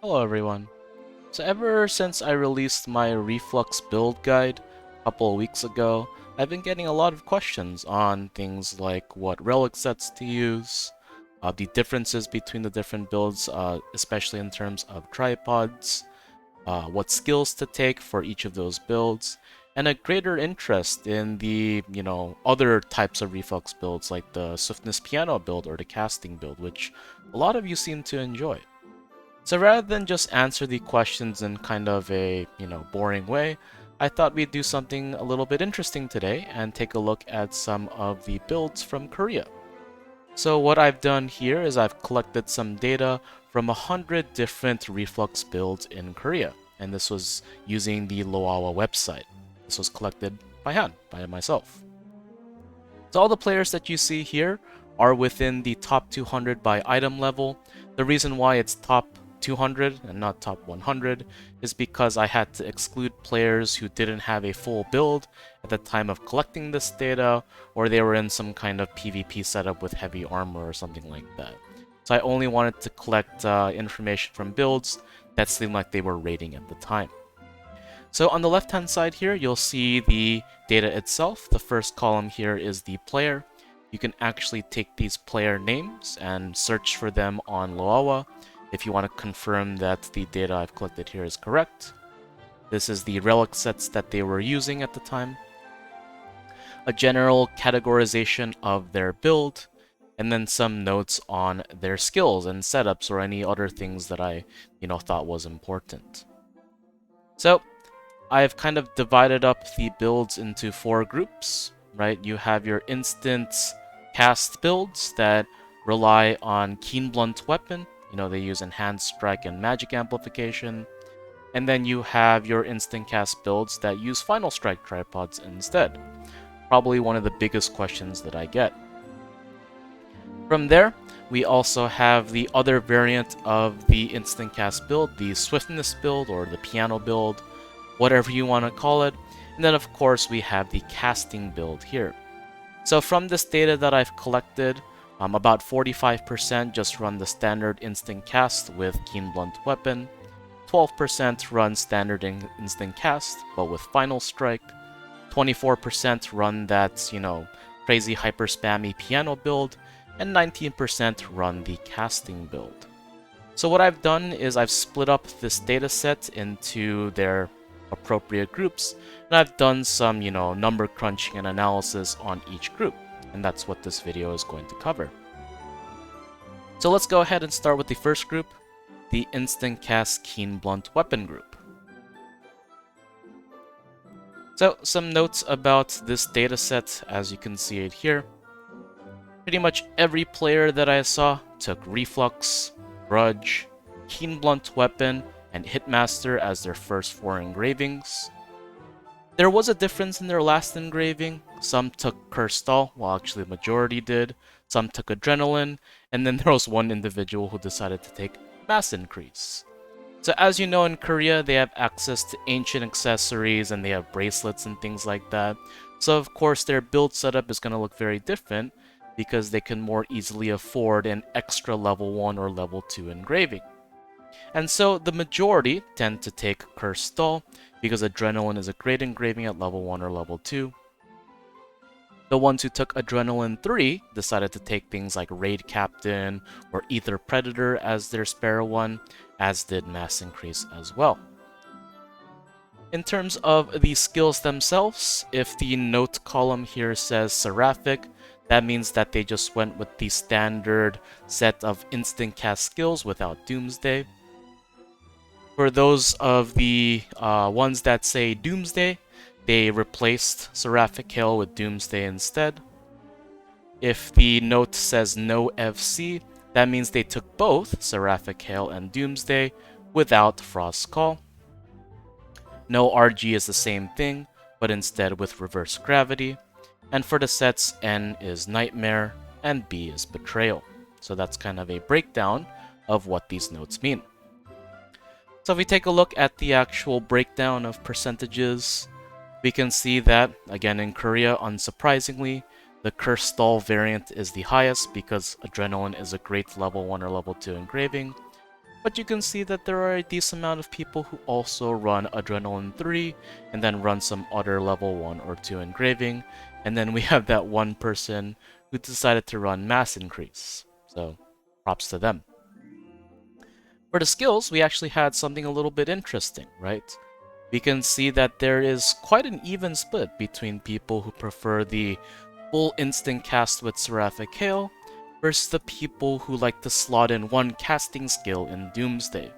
Hello everyone. So ever since I released my Reflux build guide a couple of weeks ago, I've been getting a lot of questions on things like what relic sets to use, the differences between the different builds, especially in terms of tripods, what skills to take for each of those builds, and a greater interest in the, other types of Reflux builds like the Swiftness piano build or the casting build, which a lot of you seem to enjoy. So rather than just answer the questions in kind of a, boring way, I thought we'd do something a little bit interesting today and take a look at some of the builds from Korea. So what I've done here is I've collected some data from 100 different Reflux builds in Korea, and this was using the Loawa website. This was collected by hand, by myself. So all the players that you see here are within the top 200 by item level. The reason why it's top 200 and not top 100 is because I had to exclude players who didn't have a full build at the time of collecting this data, or they were in some kind of PvP setup with heavy armor or something like that. So I only wanted to collect information from builds that seemed like they were raiding at the time. So on the left-hand side here, you'll see the data itself. The first column here is the player. You can actually take these player names and search for them on Loawa if you want to confirm that the data I've collected here is correct. This is the relic sets that they were using at the time. A general categorization of their build, and then some notes on their skills and setups or any other things that I, thought was important. So I've kind of divided up the builds into 4 groups, right? You have your instant cast builds that rely on Keen Blunt Weapon. They use Enhanced Strike and Magic Amplification. And then you have your instant cast builds that use Final Strike tripods instead. Probably one of the biggest questions that I get. From there, we also have the other variant of the instant cast build, the Swiftness build or the piano build, whatever you want to call it. And then of course we have the casting build here. So from this data that I've collected, about 45% just run the standard instant cast with Keen Blunt Weapon, 12% run standard instant cast but with Final Strike, 24% run that, crazy hyper spammy piano build, and 19% run the casting build. So what I've done is I've split up this data set into their appropriate groups, and I've done some, number crunching and analysis on each group, and that's what this video is going to cover. So let's go ahead and start with the first group, the Instant Cast Keen Blunt Weapon group. So some notes about this data set, as you can see it here. Pretty much every player that I saw took Reflux, Grudge, Keen Blunt Weapon, and Hitmaster as their first 4 engravings. There was a difference in their last engraving. Some took Curse Stall, while actually the majority did. Some took Adrenaline, and then there was one individual who decided to take Mass Increase. So as you know, in Korea, they have access to ancient accessories and they have bracelets and things like that. So of course their build setup is going to look very different because they can more easily afford an extra level 1 or level 2 engraving. And so the majority tend to take Curse Stall because Adrenaline is a great engraving at level 1 or level 2. The ones who took Adrenaline 3 decided to take things like Raid Captain or Ether Predator as their spare one, as did Mass Increase as well. In terms of the skills themselves, if the note column here says Seraphic, that means that they just went with the standard set of instant cast skills without Doomsday. For those of the ones that say Doomsday, they replaced Seraphic Hail with Doomsday instead. If the note says no FC, that means they took both Seraphic Hail and Doomsday without Frost Call. No RG is the same thing, but instead with Reverse Gravity. And for the sets, N is Nightmare and B is Betrayal. So that's kind of a breakdown of what these notes mean. So if we take a look at the actual breakdown of percentages, we can see that, again in Korea, unsurprisingly, the Curse Stall variant is the highest because Adrenaline is a great level 1 or level 2 engraving. But you can see that there are a decent amount of people who also run Adrenaline 3 and then run some other level 1 or 2 engraving. And then we have that one person who decided to run Mass Increase. So props to them. For the skills, we actually had something a little bit interesting, right? We can see that there is quite an even split between people who prefer the full instant cast with Seraphic Hail versus the people who like to slot in one casting skill in Doomsday.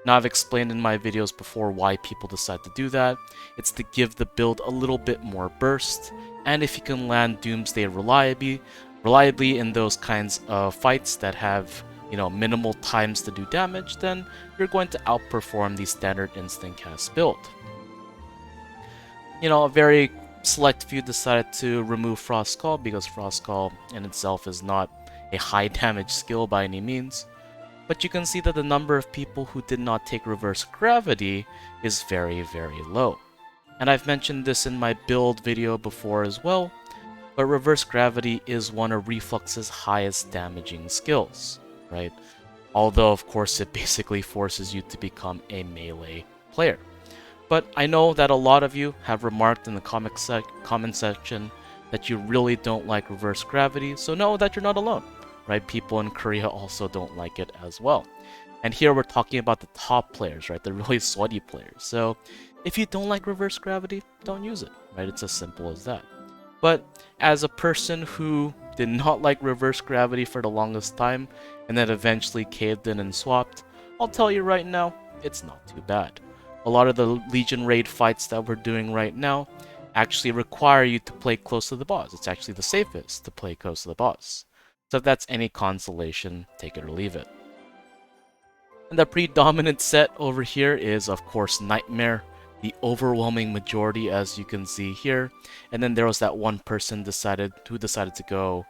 Now, I've explained in my videos before why people decide to do that. It's to give the build a little bit more burst, and if you can land Doomsday reliably in those kinds of fights that have, minimal times to do damage, then you're going to outperform the standard instant cast build. A very select few decided to remove Frost Call because Frost Call in itself is not a high damage skill by any means. But you can see that the number of people who did not take Reverse Gravity is very, very low. And I've mentioned this in my build video before as well, but Reverse Gravity is one of Reflux's highest damaging skills, right? Although, of course, it basically forces you to become a melee player. But I know that a lot of you have remarked in the comment section that you really don't like Reverse Gravity, so know that you're not alone, right? People in Korea also don't like it as well. And here we're talking about the top players, right? The really sweaty players. So if you don't like Reverse Gravity, don't use it, right? It's as simple as that. But as a person who did not like Reverse Gravity for the longest time, and then eventually caved in and swapped, I'll tell you right now, it's not too bad. A lot of the Legion Raid fights that we're doing right now actually require you to play close to the boss. It's actually the safest to play close to the boss. So if that's any consolation, take it or leave it. And the predominant set over here is, of course, Nightmare. The overwhelming majority, as you can see here. And then there was that one person who decided to go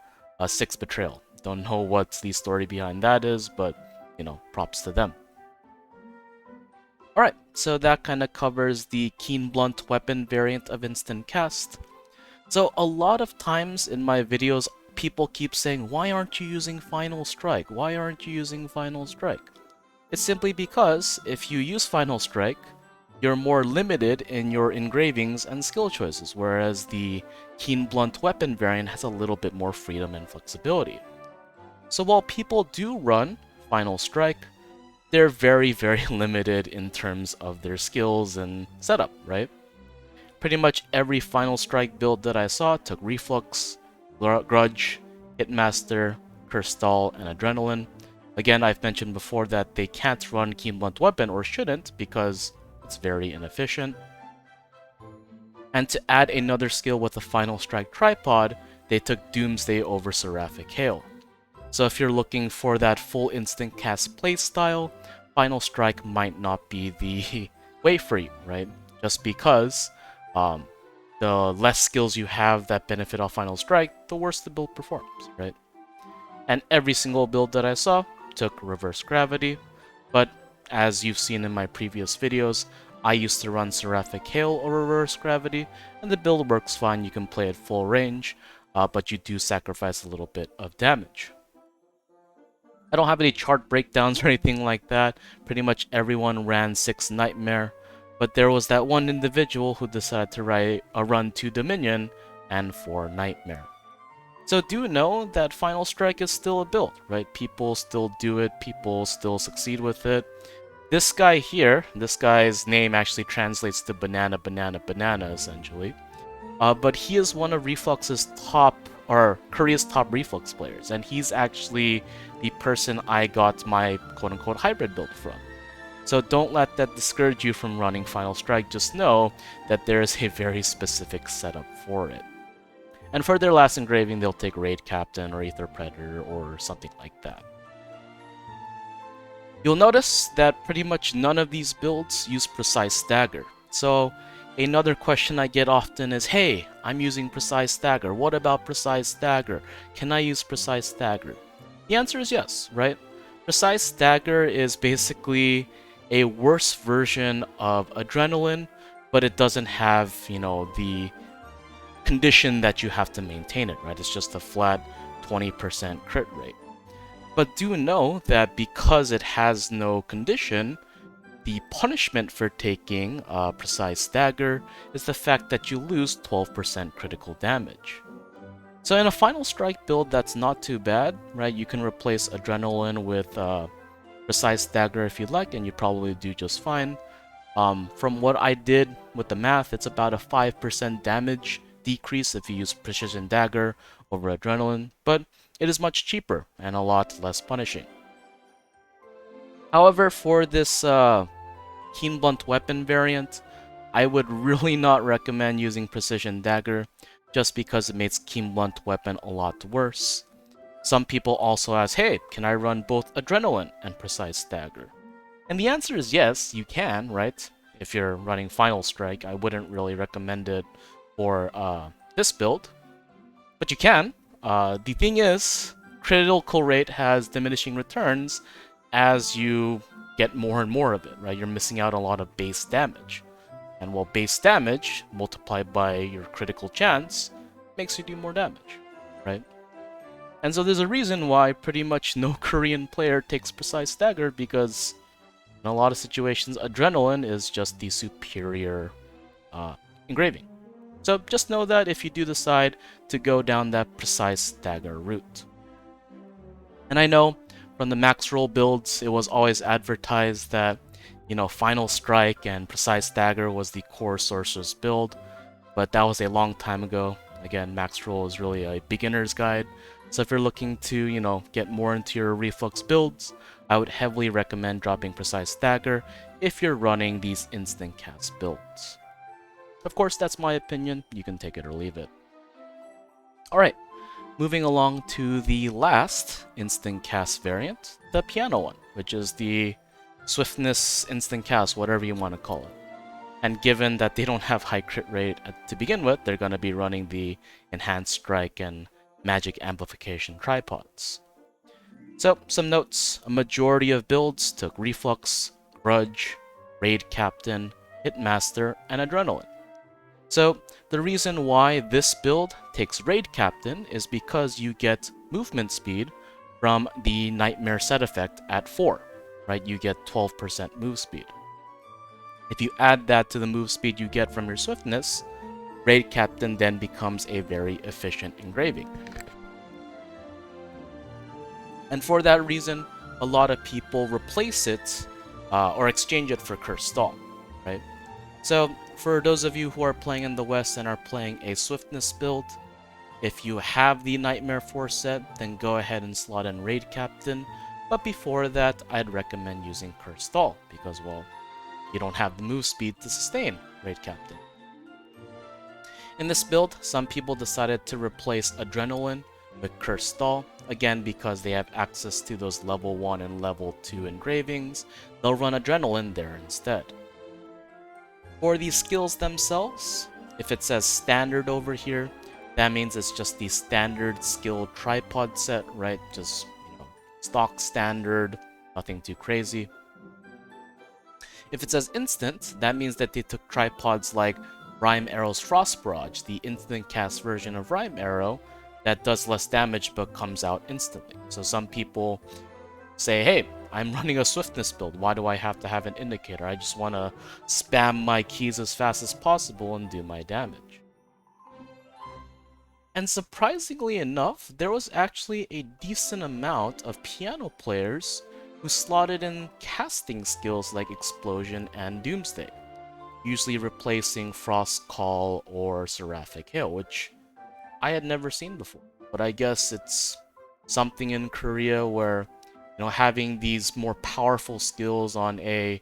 6 Betrayal. Don't know what the story behind that is, but, props to them. Alright, so that kind of covers the Keen Blunt weapon variant of Instant Cast. So a lot of times in my videos, people keep saying, why aren't you using Final Strike? Why aren't you using Final Strike? It's simply because if you use Final Strike, you're more limited in your engravings and skill choices, whereas the Keen Blunt weapon variant has a little bit more freedom and flexibility. So while people do run Final Strike, they're very, very limited in terms of their skills and setup, right? Pretty much every Final Strike build that I saw took Reflux, Grudge, Hitmaster, Crystal, and Adrenaline. Again, I've mentioned before that they can't run Keen Blunt Weapon, or shouldn't, because it's very inefficient. And to add another skill with the Final Strike Tripod, they took Doomsday over Seraphic Hail. So if you're looking for that full instant cast playstyle, Final Strike might not be the way for you, right? Just because the less skills you have that benefit off Final Strike, the worse the build performs, right? And every single build that I saw took Reverse Gravity, but as you've seen in my previous videos, I used to run Seraphic Hail or Reverse Gravity, and the build works fine. You can play at full range, but you do sacrifice a little bit of damage. I don't have any chart breakdowns or anything like that. Pretty much everyone ran 6 Nightmare, but there was that one individual who decided to run 2 Dominion and 4 Nightmare. So do know that Final Strike is still a build, right? People still do it, people still succeed with it. This guy here, this guy's name actually translates to banana, banana, banana, essentially. But he is one of Reflux's Korea's top Reflux players, and he's actually the person I got my quote-unquote hybrid build from. So don't let that discourage you from running Final Strike, just know that there is a very specific setup for it. And for their last engraving, they'll take Raid Captain or Aether Predator or something like that. You'll notice that pretty much none of these builds use Precise Stagger. So another question I get often is, hey, I'm using Precise Stagger. What about Precise Stagger? Can I use Precise Stagger? The answer is yes, right? Precise Stagger is basically a worse version of Adrenaline, but it doesn't have, the condition that you have to maintain it, right? It's just a flat 20% crit rate. But do know that because it has no condition, the punishment for taking a Precise Stagger is the fact that you lose 12% critical damage. So in a Final Strike build, that's not too bad, right? You can replace Adrenaline with Precise Stagger if you'd like, and you probably do just fine. From what I did with the math, it's about a 5% damage decrease if you use Precision Dagger over Adrenaline, but it is much cheaper and a lot less punishing. However, for this Keen Blunt Weapon variant, I would really not recommend using Precision Dagger, just because it makes Keen Blunt Weapon a lot worse. Some people also ask, hey, can I run both Adrenaline and Precise Dagger? And the answer is yes, you can, right? If you're running Final Strike, I wouldn't really recommend it for this build, but you can. The thing is, critical rate has diminishing returns as you get more and more of it, right? You're missing out on a lot of base damage. And while base damage multiplied by your critical chance makes you do more damage, right? And so there's a reason why pretty much no Korean player takes Precise Dagger, because in a lot of situations, Adrenaline is just the superior engraving. So just know that if you do decide to go down that Precise Dagger route. And I know from the max roll builds, it was always advertised that, you know, Final Strike and Precise Dagger was the core Sorcerer's build, but that was a long time ago. Again, max roll is really a beginner's guide. So if you're looking to, you know, get more into your Reflux builds, I would heavily recommend dropping Precise Dagger if you're running these instant cast builds. Of course, that's my opinion. You can take it or leave it. Alright, moving along to the last instant cast variant, the piano one, which is the Swiftness instant cast, whatever you want to call it. And given that they don't have high crit rate to begin with, they're going to be running the Enhanced Strike and Magic Amplification tripods. So, some notes. A majority of builds took Reflux, Grudge, Raid Captain, Hitmaster, and Adrenaline. So, the reason why this build takes Raid Captain is because you get movement speed from the Nightmare set effect at 4, right? You get 12% move speed. If you add that to the move speed you get from your Swiftness, Raid Captain then becomes a very efficient engraving. And for that reason, a lot of people replace it or exchange it for Curse Stall, right? So for those of you who are playing in the West and are playing a Swiftness build, if you have the Nightmare 4 set, then go ahead and slot in Raid Captain. But before that, I'd recommend using Curse Stall, because, well, you don't have the move speed to sustain Raid Captain. In this build, some people decided to replace Adrenaline with Curse Stall, again because they have access to those level 1 and level 2 engravings. They'll run Adrenaline there instead. For these skills themselves, if it says standard over here, that means it's just the standard skill tripod set, right? Just, you know, stock standard, nothing too crazy. If it says instant, that means that they took tripods like Rhyme Arrow's Frost Barrage, the instant cast version of Rhyme Arrow, that does less damage but comes out instantly. So some people say, hey, I'm running a Swiftness build, why do I have to have an indicator? I just want to spam my keys as fast as possible and do my damage. And surprisingly enough, there was actually a decent amount of piano players who slotted in casting skills like Explosion and Doomsday, usually replacing Frost Call or Seraphic Hail, which I had never seen before. But I guess it's something in Korea where, you know, having these more powerful skills on a,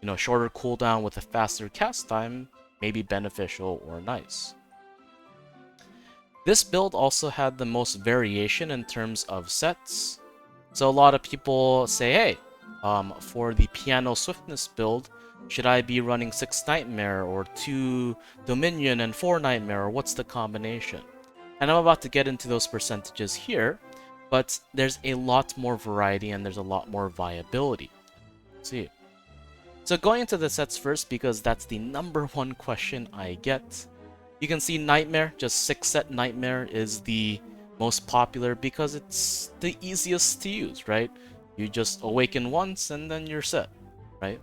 you know, shorter cooldown with a faster cast time may be beneficial or nice. This build also had the most variation in terms of sets. So a lot of people say, hey, for the Piano Swiftness build, should I be running 6 Nightmare or 2 Dominion and 4 Nightmare, or what's the combination? And I'm about to get into those percentages here, but there's a lot more variety and there's a lot more viability. Let's see. So going into the sets first, because that's the #1 question I get. You can see Nightmare, just 6 set Nightmare is the most popular because it's the easiest to use, right? You just awaken once and then you're set, right?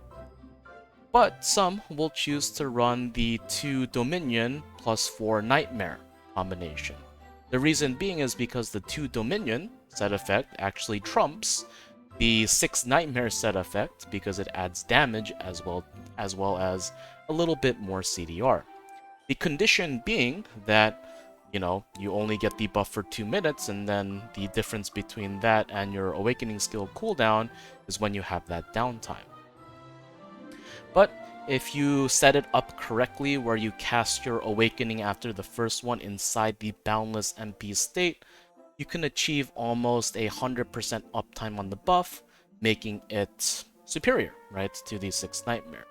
But some will choose to run the 2 Dominion plus 4 Nightmare combination. The reason being is because the 2 Dominion set effect actually trumps the 6 Nightmare set effect because it adds damage as well as a little bit more CDR. The condition being that, you only get the buff for 2 minutes, and then the difference between that and your Awakening skill cooldown is when you have that downtime. But if you set it up correctly where you cast your Awakening after the first one inside the Boundless MP state, you can achieve almost 100% uptime on the buff, making it superior, right, to the 6 Nightmare.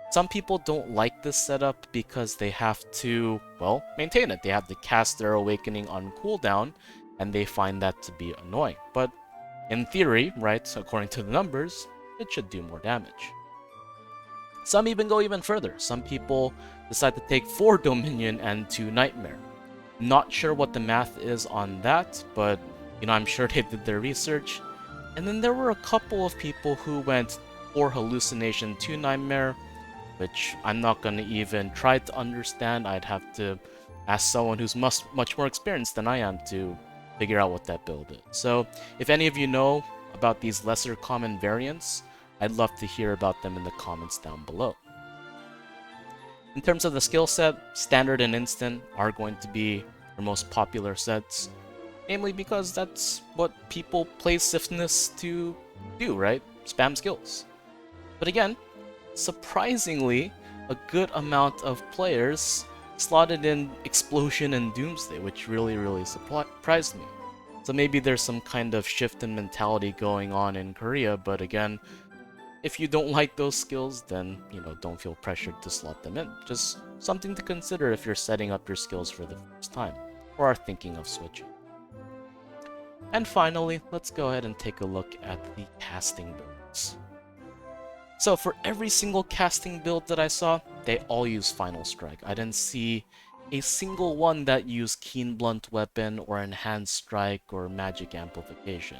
Some people don't like this setup because they have to, well, maintain it. They have to cast their Awakening on cooldown, and they find that to be annoying. But in theory, right, according to the numbers, it should do more damage. Some even go even further. Some people decide to take 4 Dominion and 2 Nightmare. Not sure what the math is on that, but, I'm sure they did their research. And then there were a couple of people who went 4 Hallucination, 2 Nightmare, which I'm not going to even try to understand. I'd have to ask someone who's much more experienced than I am to figure out what that build is. So if any of you know about these lesser common variants, I'd love to hear about them in the comments down below. In terms of the skill set, Standard and Instant are going to be your most popular sets, namely because that's what people play Swiftness to do, right? Spam skills. But again, surprisingly, a good amount of players slotted in Explosion and Doomsday, which really surprised me. So maybe there's some kind of shift in mentality going on in Korea, but again, if you don't like those skills, then, don't feel pressured to slot them in. Just something to consider if you're setting up your skills for the first time, or are thinking of switching. And finally, let's go ahead and take a look at the casting builds. So for every single casting build that I saw, they all use Final Strike. I didn't see a single one that used Keen Blunt Weapon or Enhanced Strike or Magic Amplification.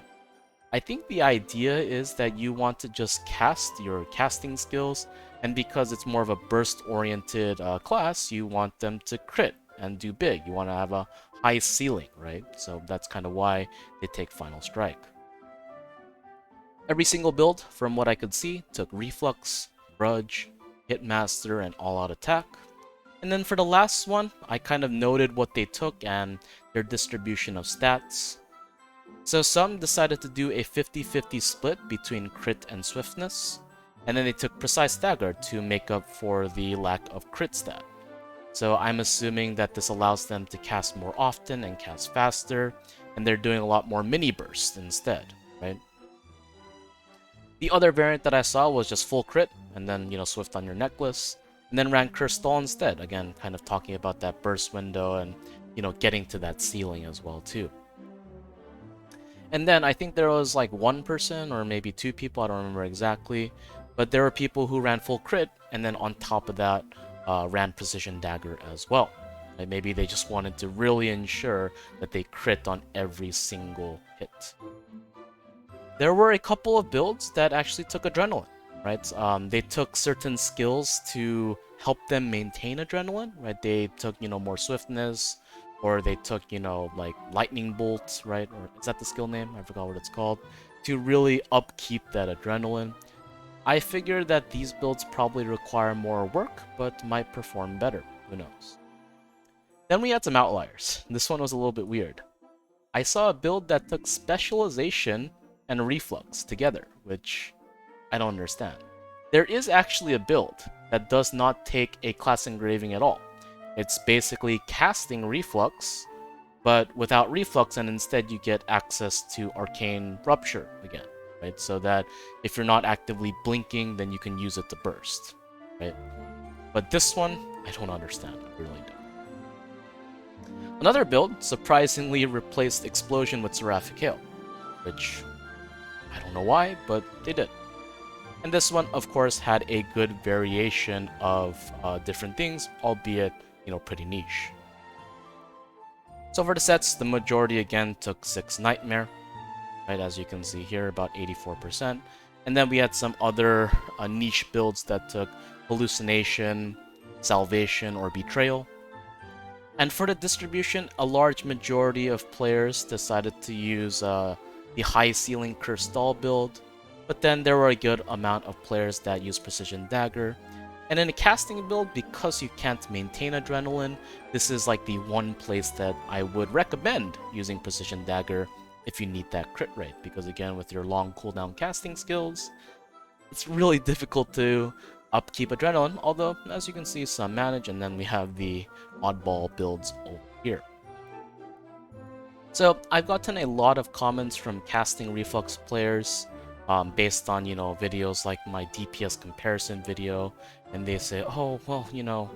I think the idea is that you want to just cast your casting skills, and because it's more of a burst-oriented class, you want them to crit and do big. You want to have a high ceiling, right? So that's kind of why they take Final Strike. Every single build, from what I could see, took Reflux, Grudge, Hitmaster, and All-Out Attack. And then for the last one, I kind of noted what they took and their distribution of stats. So some decided to do a 50-50 split between crit and swiftness, and then they took Precise Stagger to make up for the lack of crit stat. So I'm assuming that this allows them to cast more often and cast faster, and they're doing a lot more mini bursts instead, right? The other variant that I saw was just full crit, and then, Swift on your necklace, and then ran Curse Stall instead, again, kind of talking about that burst window and, getting to that ceiling as well, too. And then I think there was like 1 person, or maybe 2 people, I don't remember exactly, but there were people who ran full crit, and then on top of that, ran Precision Dagger as well. Like maybe they just wanted to really ensure that they crit on every single hit. There were a couple of builds that actually took Adrenaline, right? They took certain skills to help them maintain Adrenaline, right? They took, more Swiftness, or they took, like Lightning Bolt, right? Or is that the skill name? I forgot what it's called. To really upkeep that Adrenaline. I figured that these builds probably require more work, but might perform better. Who knows? Then we had some outliers. This one was a little bit weird. I saw a build that took Specialization and Reflux together, which I don't understand. There is actually a build that does not take a class engraving at all. It's basically casting Reflux, but without Reflux, and instead you get access to Arcane Rupture again, right? So that if you're not actively blinking, then you can use it to burst, right? But this one, I don't understand. I really don't. Another build surprisingly replaced Explosion with Seraphic Hail, which I don't know why, but they did. And this one, of course, had a good variation of different things, albeit, pretty niche. So for the sets, the majority again took 6 Nightmare, right, as you can see here, about 84%. And then we had some other niche builds that took Hallucination, Salvation, or Betrayal. And for the distribution, a large majority of players decided to use the high ceiling Curse Stall build, but then there were a good amount of players that used Precision Dagger. And in a casting build, because you can't maintain Adrenaline, this is like the one place that I would recommend using Precision Dagger if you need that crit rate, because again, with your long cooldown casting skills, it's really difficult to upkeep Adrenaline, although, as you can see, some manage, and then we have the oddball builds over here. So, I've gotten a lot of comments from casting Reflux players based on, videos like my DPS comparison video, and they say, oh, well,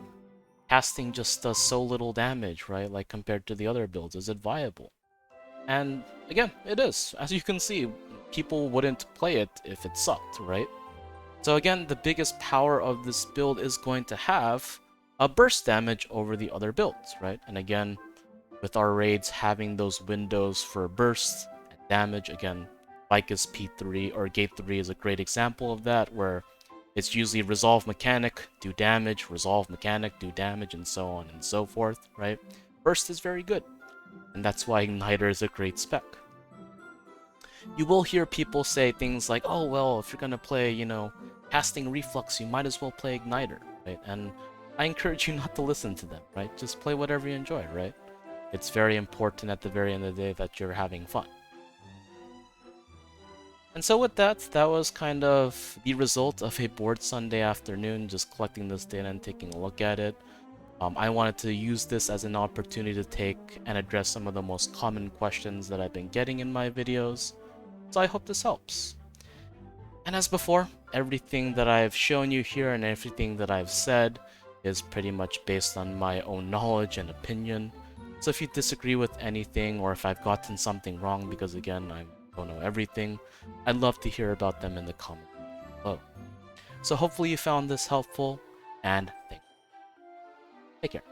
casting just does so little damage, right? Like, compared to the other builds, is it viable? And, again, it is. As you can see, people wouldn't play it if it sucked, right? So again, the biggest power of this build is going to have a burst damage over the other builds, right? And again, with our raids having those windows for burst and damage, again, Vicus P3 or Gate 3 is a great example of that, where it's usually resolve mechanic, do damage, resolve mechanic, do damage, and so on and so forth, right? Burst is very good, and that's why Igniter is a great spec. You will hear people say things like, oh, well, if you're gonna play, casting Reflux, you might as well play Igniter, right? And I encourage you not to listen to them, right? Just play whatever you enjoy, right? It's very important at the very end of the day that you're having fun. And so with that, that was kind of the result of a bored Sunday afternoon, just collecting this data and taking a look at it. I wanted to use this as an opportunity to take and address some of the most common questions that I've been getting in my videos. So I hope this helps. And as before, everything that I've shown you here and everything that I've said is pretty much based on my own knowledge and opinion. So if you disagree with anything, or if I've gotten something wrong, because again, I don't know everything, I'd love to hear about them in the comments below. So hopefully you found this helpful, and thank you. Take care.